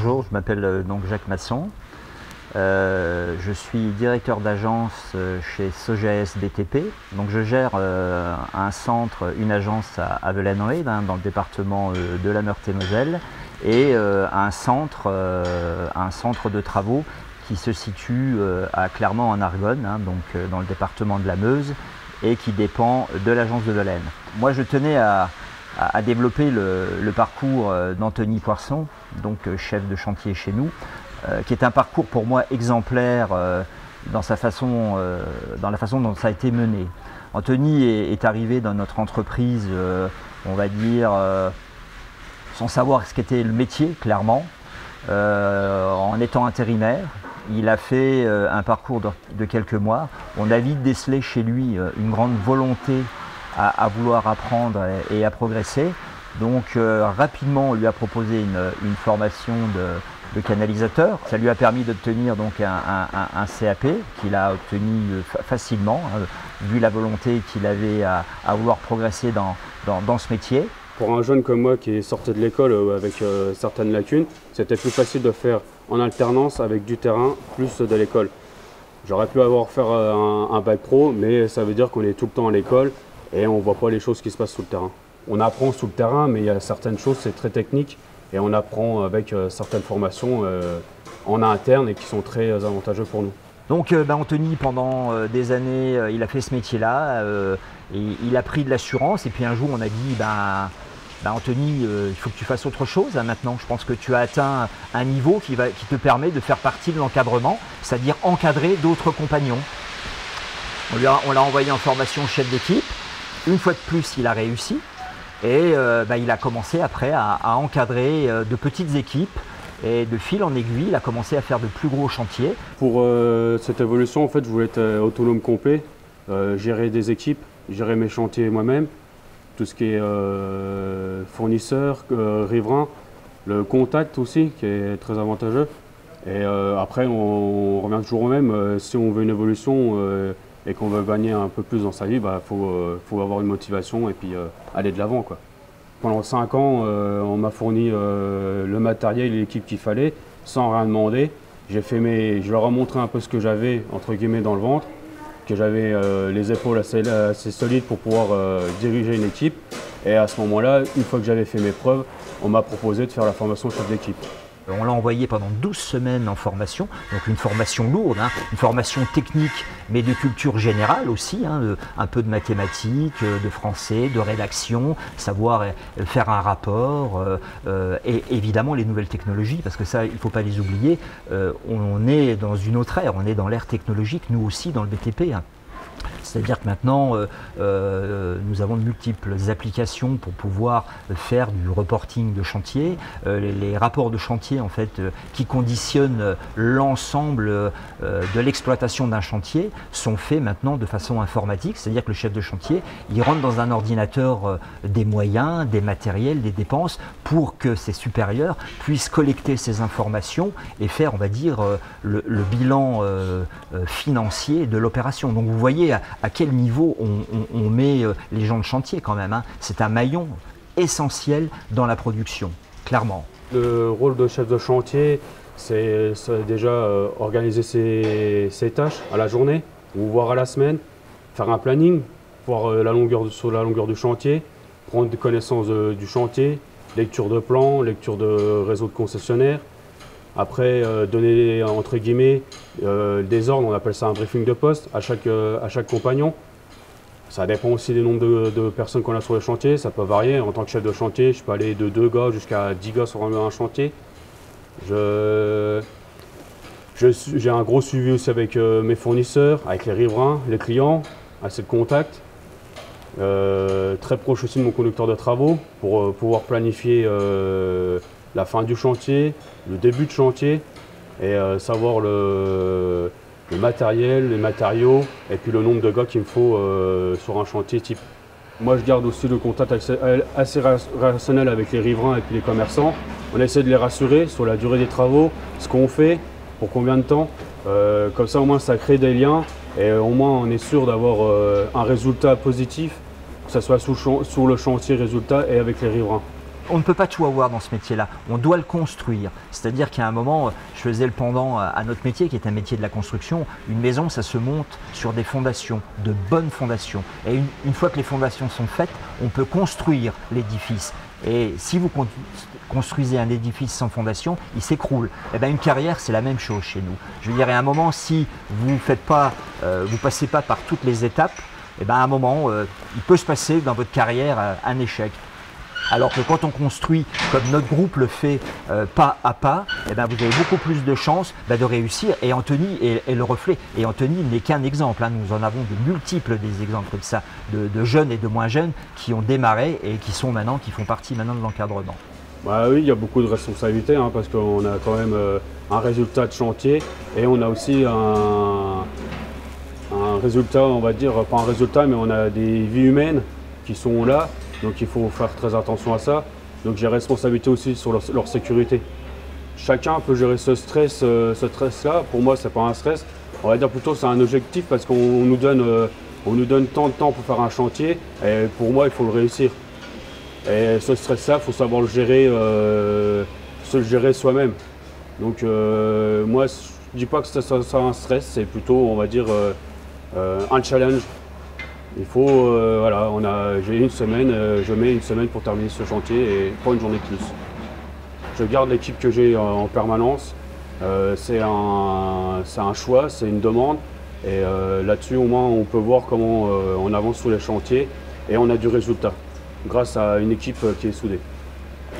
Bonjour, je m'appelle donc Jacques Masson. Je suis directeur d'agence chez Sogeas BTP. Donc je gère un centre, une agence à Velanoïde, dans le département de la Meurthe-et-Moselle, et un centre de travaux qui se situe à Clermont en Argonne, donc dans le département de la Meuse, et qui dépend de l'agence de Velaine. Moi, je tenais à développer le parcours d'Anthony Poisson, donc chef de chantier chez nous, qui est un parcours pour moi exemplaire dans la façon dont ça a été mené. Anthony est arrivé dans notre entreprise, on va dire, sans savoir ce qu'était le métier, clairement, en étant intérimaire. Il a fait un parcours de quelques mois. On a vite décelé chez lui une grande volonté à vouloir apprendre et à progresser. Donc rapidement, on lui a proposé une formation de canalisateur. Ça lui a permis d'obtenir donc un CAP qu'il a obtenu facilement, vu la volonté qu'il avait à vouloir progresser dans ce métier. Pour un jeune comme moi qui sortait de l'école avec certaines lacunes, c'était plus facile de faire en alternance avec du terrain plus de l'école. J'aurais pu faire un bac pro, mais ça veut dire qu'on est tout le temps à l'école et on ne voit pas les choses qui se passent sous le terrain. On apprend sous le terrain, mais il y a certaines choses, c'est très technique et on apprend avec certaines formations en interne et qui sont très avantageuses pour nous. Donc Anthony, pendant des années, il a fait ce métier-là, et il a pris de l'assurance, et puis un jour on a dit Anthony, il faut que tu fasses autre chose maintenant. Je pense que tu as atteint un niveau qui te permet de faire partie de l'encadrement, c'est-à-dire encadrer d'autres compagnons. On l'a envoyé en formation chef d'équipe. Une fois de plus, il a réussi, et il a commencé après à encadrer de petites équipes. Et de fil en aiguille, il a commencé à faire de plus gros chantiers. Pour cette évolution, en fait, je voulais être autonome complet, gérer des équipes, gérer mes chantiers moi-même, tout ce qui est fournisseur, riverain, le contact aussi, qui est très avantageux. Et après, on revient toujours au même. Si on veut une évolution et qu'on veut gagner un peu plus dans sa vie, faut avoir une motivation et puis aller de l'avant, quoi. Pendant 5 ans, on m'a fourni le matériel et l'équipe qu'il fallait, sans rien demander. Je leur ai montré un peu ce que j'avais, entre guillemets, dans le ventre, que j'avais les épaules assez solides pour pouvoir diriger une équipe. Et à ce moment-là, une fois que j'avais fait mes preuves, on m'a proposé de faire la formation chef d'équipe. On l'a envoyé pendant 12 semaines en formation, donc une formation lourde, une formation technique, mais de culture générale aussi, un peu de mathématiques, de français, de rédaction, savoir faire un rapport, et évidemment les nouvelles technologies, parce que ça, il ne faut pas les oublier. On est dans une autre ère, on est dans l'ère technologique, nous aussi dans le BTP. C'est-à-dire que maintenant, nous avons de multiples applications pour pouvoir faire du reporting de chantier. Les rapports de chantier, en fait, qui conditionnent l'ensemble de l'exploitation d'un chantier, sont faits maintenant de façon informatique. C'est-à-dire que le chef de chantier, il rentre dans un ordinateur des moyens, des matériels, des dépenses, pour que ses supérieurs puissent collecter ces informations et faire, on va dire, le bilan financier de l'opération. Donc vous voyez à quel niveau on met les gens de chantier quand même. C'est un maillon essentiel dans la production, clairement. Le rôle de chef de chantier, c'est déjà organiser ses tâches à la journée ou voire à la semaine, faire un planning, voir sur la longueur du chantier, prendre connaissance du chantier, lecture de plan, lecture de réseau de concessionnaires. Après, donner entre guillemets des ordres, on appelle ça un briefing de poste à chaque compagnon. Ça dépend aussi du nombre de personnes qu'on a sur le chantier, ça peut varier. En tant que chef de chantier, je peux aller de 2 gars jusqu'à 10 gars sur un chantier. J'ai un gros suivi aussi avec mes fournisseurs, avec les riverains, les clients, assez de contact. Très proche aussi de mon conducteur de travaux pour pouvoir planifier la fin du chantier, le début de chantier et savoir le matériel, les matériaux et puis le nombre de gars qu'il me faut sur un chantier type. Moi je garde aussi le contact assez rationnel avec les riverains et puis les commerçants. On essaie de les rassurer sur la durée des travaux, ce qu'on fait, pour combien de temps. Comme ça au moins ça crée des liens et au moins on est sûr d'avoir un résultat positif, que ce soit sur le chantier résultat et avec les riverains. on ne peut pas tout avoir dans ce métier-là, on doit le construire. C'est-à-dire qu'à un moment, je faisais le pendant à notre métier qui est un métier de la construction. Une maison, ça se monte sur des fondations, de bonnes fondations. Et une fois que les fondations sont faites, on peut construire l'édifice. Et si vous construisez un édifice sans fondation, il s'écroule. Et bien une carrière, c'est la même chose chez nous. Je veux dire, à un moment, si vous ne passez pas par toutes les étapes, et bien à un moment, il peut se passer dans votre carrière un échec. Alors que quand on construit, comme notre groupe le fait pas à pas, eh ben vous avez beaucoup plus de chances de réussir. Et Anthony est le reflet. Et Anthony n'est qu'un exemple. Hein. Nous en avons de multiples des exemples comme ça, de jeunes et de moins jeunes qui ont démarré et qui font partie maintenant de l'encadrement. Bah oui, il y a beaucoup de responsabilités hein, parce qu'on a quand même un résultat de chantier et on a aussi un résultat, on va dire, pas un résultat, mais on a des vies humaines qui sont là. Donc il faut faire très attention à ça. Donc j'ai responsabilité aussi sur leur sécurité. Chacun peut gérer ce stress-là. Pour moi, c'est pas un stress. On va dire plutôt c'est un objectif parce qu'on nous donne tant de temps pour faire un chantier. Et pour moi, il faut le réussir. Et ce stress-là, il faut savoir se le gérer soi-même. Donc moi, je dis pas que c'est un stress, c'est plutôt, on va dire, un challenge. Il faut, voilà, j'ai une semaine, je mets une semaine pour terminer ce chantier et pas une journée de plus. Je garde l'équipe que j'ai en permanence. C'est un choix, c'est une demande. Et là-dessus, au moins, on peut voir comment on avance sur les chantiers et on a du résultat grâce à une équipe qui est soudée.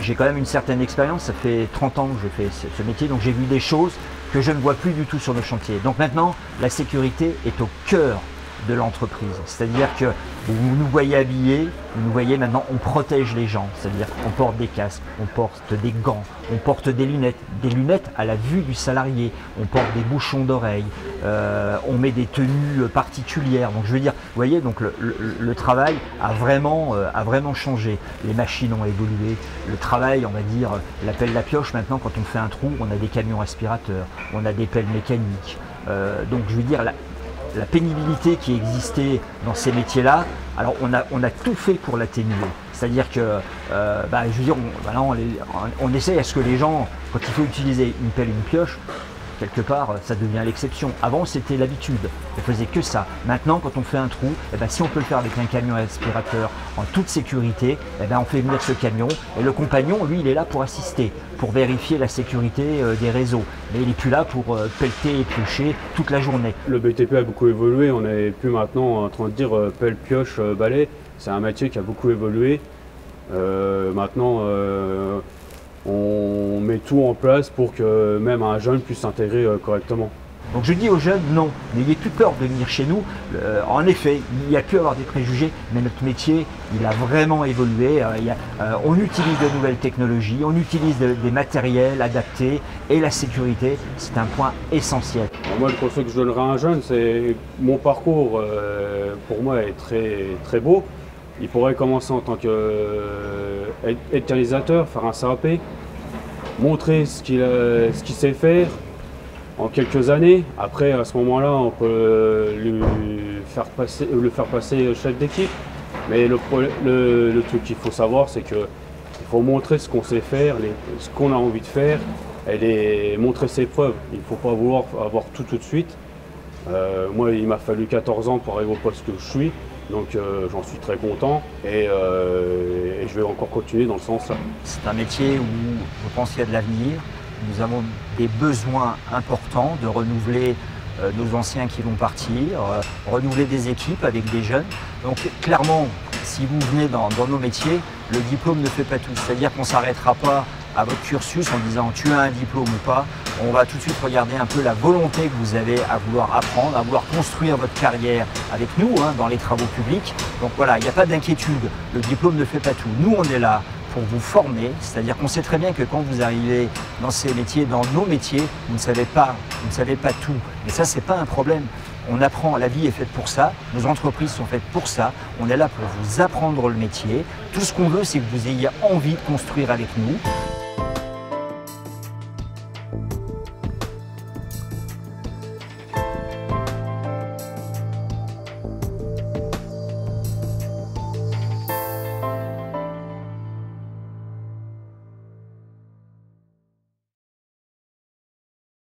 J'ai quand même une certaine expérience, ça fait 30 ans que je fais ce métier, donc j'ai vu des choses que je ne vois plus du tout sur nos chantiers. Donc maintenant, la sécurité est au cœur de l'entreprise. C'est-à-dire que vous nous voyez habillés, vous nous voyez maintenant, on protège les gens. C'est-à-dire qu'on porte des casques, on porte des gants, on porte des lunettes à la vue du salarié, on porte des bouchons d'oreilles, on met des tenues particulières. Donc je veux dire, vous voyez, donc le travail a vraiment changé. Les machines ont évolué, le travail, on va dire, la pelle, la pioche, maintenant quand on fait un trou, on a des camions aspirateurs, on a des pelles mécaniques. Donc je veux dire, la pénibilité qui existait dans ces métiers-là, alors on a tout fait pour l'atténuer. C'est-à-dire que, je veux dire, on essaie à ce que les gens, quand il faut utiliser une pelle, une pioche, quelque part, ça devient l'exception. Avant, c'était l'habitude. On faisait que ça. Maintenant, quand on fait un trou, si on peut le faire avec un camion aspirateur en toute sécurité, on fait venir ce camion. Et le compagnon, lui, il est là pour assister, pour vérifier la sécurité des réseaux. Mais il n'est plus là pour pelleter et piocher toute la journée. Le BTP a beaucoup évolué. On n'est plus maintenant en train de dire pelle, pioche, balai. C'est un métier qui a beaucoup évolué. Maintenant, on met tout en place pour que même un jeune puisse s'intégrer correctement. Donc je dis aux jeunes, non, n'ayez plus peur de venir chez nous. En effet, il y a pu avoir des préjugés, mais notre métier, il a vraiment évolué. On utilise de nouvelles technologies, on utilise des matériels adaptés et la sécurité, c'est un point essentiel. Alors moi, le conseil que je donnerais à un jeune, c'est mon parcours, pour moi, est très, très beau. Il pourrait commencer en tant qu'éternisateur, faire un CAP, montrer ce qu'il sait faire en quelques années. Après, à ce moment-là, on peut le faire passer chef d'équipe. Mais le truc qu'il faut savoir, c'est qu'il faut montrer ce qu'on sait faire, ce qu'on a envie de faire, et montrer ses preuves. Il ne faut pas vouloir avoir tout de suite. Moi, il m'a fallu 14 ans pour arriver au poste que je suis. Donc j'en suis très content et je vais encore continuer dans ce sens-là. C'est un métier où je pense qu'il y a de l'avenir. Nous avons des besoins importants de renouveler nos anciens qui vont partir, renouveler des équipes avec des jeunes. Donc clairement, si vous venez dans nos métiers, le diplôme ne fait pas tout. C'est-à-dire qu'on ne s'arrêtera pas à votre cursus en disant tu as un diplôme ou pas. On va tout de suite regarder un peu la volonté que vous avez à vouloir apprendre, à vouloir construire votre carrière avec nous dans les travaux publics. Donc voilà, il n'y a pas d'inquiétude, le diplôme ne fait pas tout. Nous, on est là pour vous former, c'est-à-dire qu'on sait très bien que quand vous arrivez dans ces métiers, dans nos métiers, vous ne savez pas tout. Mais ça, c'est pas un problème. On apprend, la vie est faite pour ça, nos entreprises sont faites pour ça, on est là pour vous apprendre le métier. Tout ce qu'on veut, c'est que vous ayez envie de construire avec nous.